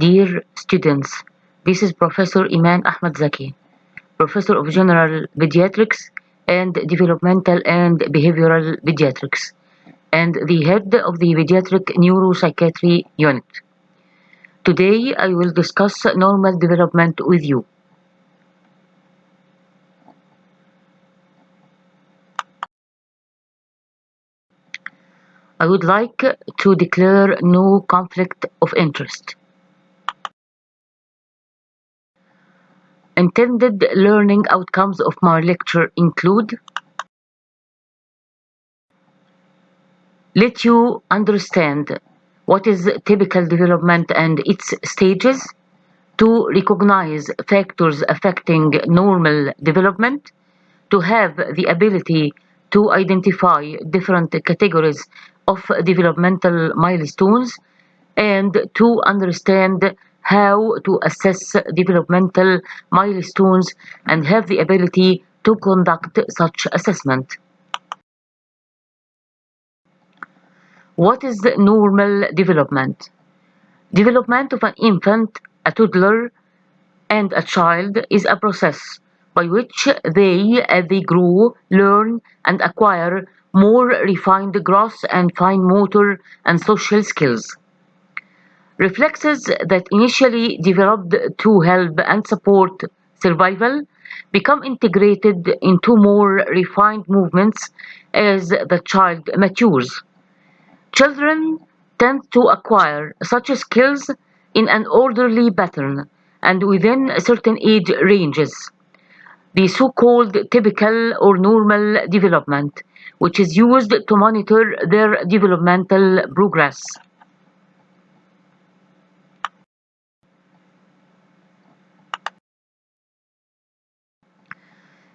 Dear students, this is Professor Iman Ahmad Zaki, Professor of General Pediatrics and Developmental and Behavioral Pediatrics, and the head of the Pediatric Neuropsychiatry Unit. Today I will discuss normal development with you. I would like to declare no conflict of interest. Intended learning outcomes of my lecture include: let you understand what is typical development and its stages, to recognize factors affecting normal development, to have the ability to identify different categories of developmental milestones, and to understand how to assess developmental milestones and have the ability to conduct such assessment. What is normal development? Development of an infant, a toddler, and a child is a process by which they, as they grow, learn and acquire more refined gross and fine motor and social skills. Reflexes that initially developed to help and support survival become integrated into more refined movements as the child matures. Children tend to acquire such skills in an orderly pattern and within certain age ranges, the so-called typical or normal development, which is used to monitor their developmental progress.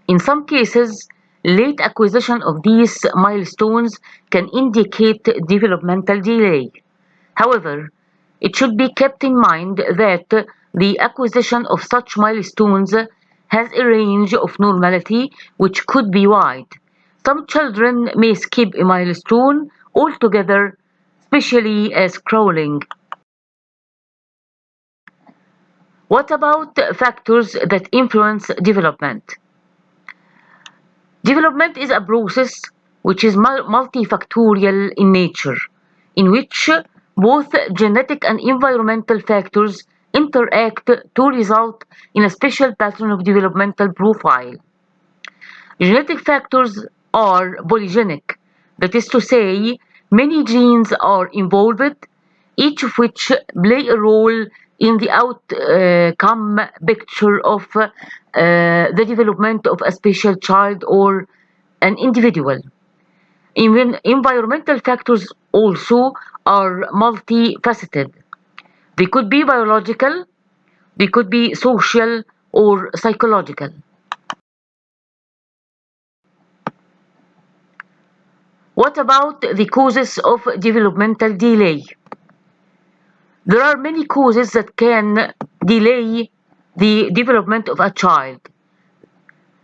In some cases, late acquisition of these milestones can indicate developmental delay. However, it should be kept in mind that the acquisition of such milestones has a range of normality which could be wide. Some children may skip a milestone altogether, especially as crawling. What about factors that influence development? Development is a process which is multifactorial in nature, in which both genetic and environmental factors interact to result in a special pattern of developmental profile. Genetic factors are polygenic, that is to say, many genes are involved, each of which play a role in the outcome picture of the development of a special child or an individual. Even environmental factors also are multifaceted. They could be biological, they could be social or psychological. What about the causes of developmental delay? There are many causes that can delay the development of a child.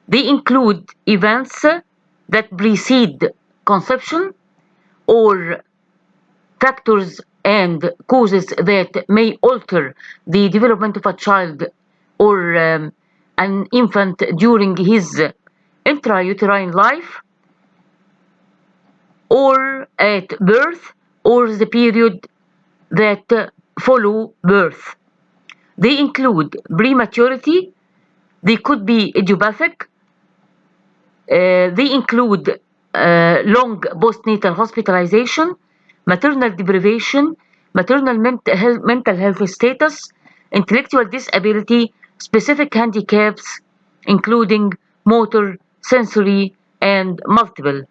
They include events that precede conception, or factors and causes that may alter the development of a child or an infant during his intrauterine life, or at birth, or the period that follow birth. They include prematurity, they could be idiopathic, they include long postnatal hospitalization, maternal deprivation, maternal mental health status, intellectual disability, specific handicaps, including motor, sensory, and multiple.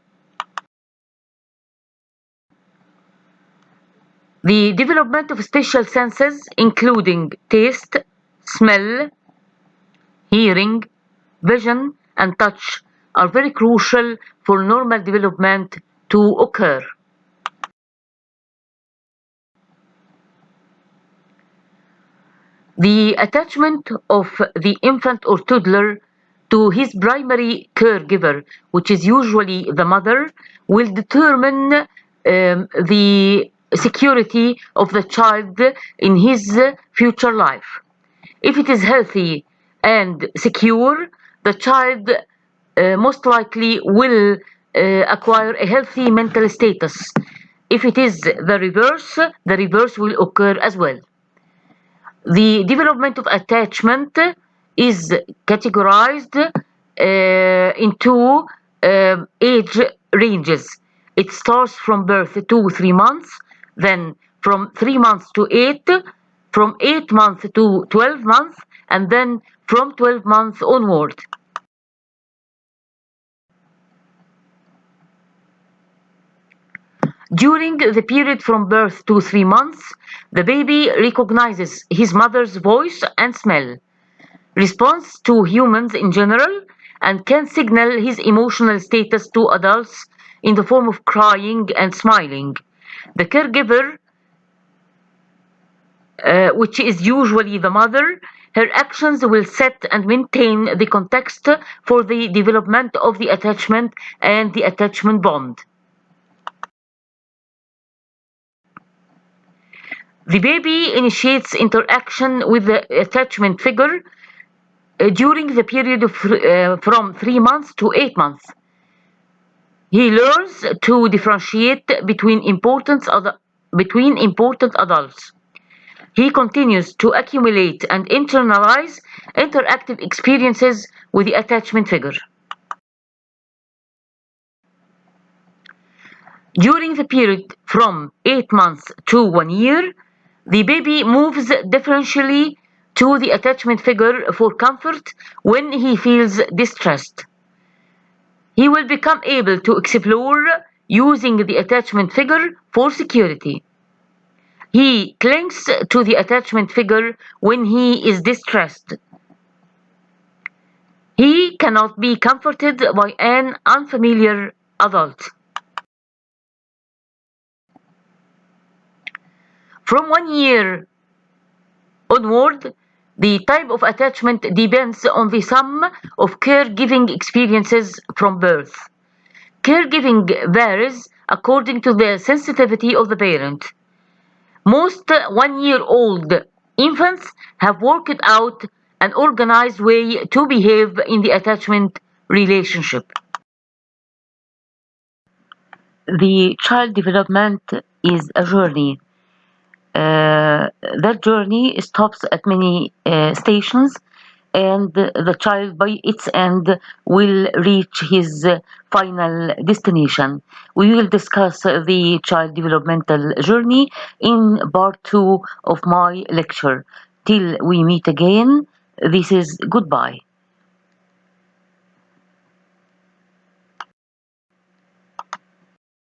The development of special senses, including taste, smell, hearing, vision, and touch, are very crucial for normal development to occur. The attachment of the infant or toddler to his primary caregiver, which is usually the mother, will determine the security of the child in his future life. If it is healthy and secure, the child most likely will acquire a healthy mental status. If it is the reverse will occur as well. The development of attachment is categorized into age ranges. It starts from birth to 3 months, then from 3 months to 8, from 8 months to 12 months, and then from 12 months onward. During the period from birth to 3 months, the baby recognizes his mother's voice and smell, responds to humans in general, and can signal his emotional status to adults in the form of crying and smiling. The caregiver, which is usually the mother, her actions will set and maintain the context for the development of the attachment and the attachment bond. The baby initiates interaction with the attachment figure during the period of from 3 months to 8 months. He learns to differentiate between important adults. He continues to accumulate and internalize interactive experiences with the attachment figure. During the period from 8 months to 1 year, the baby moves differentially to the attachment figure for comfort when he feels distressed. He will become able to explore using the attachment figure for security. He clings to the attachment figure when he is distressed. He cannot be comforted by an unfamiliar adult. From 1 year onward, the type of attachment depends on the sum of caregiving experiences from birth. Caregiving varies according to the sensitivity of the parent. Most 1-year-old infants have worked out an organized way to behave in the attachment relationship. The child development is a journey. That journey stops at many stations, and the child by its end will reach his final destination. We will discuss the child developmental journey in part 2 of my lecture. Till we meet again, this is goodbye.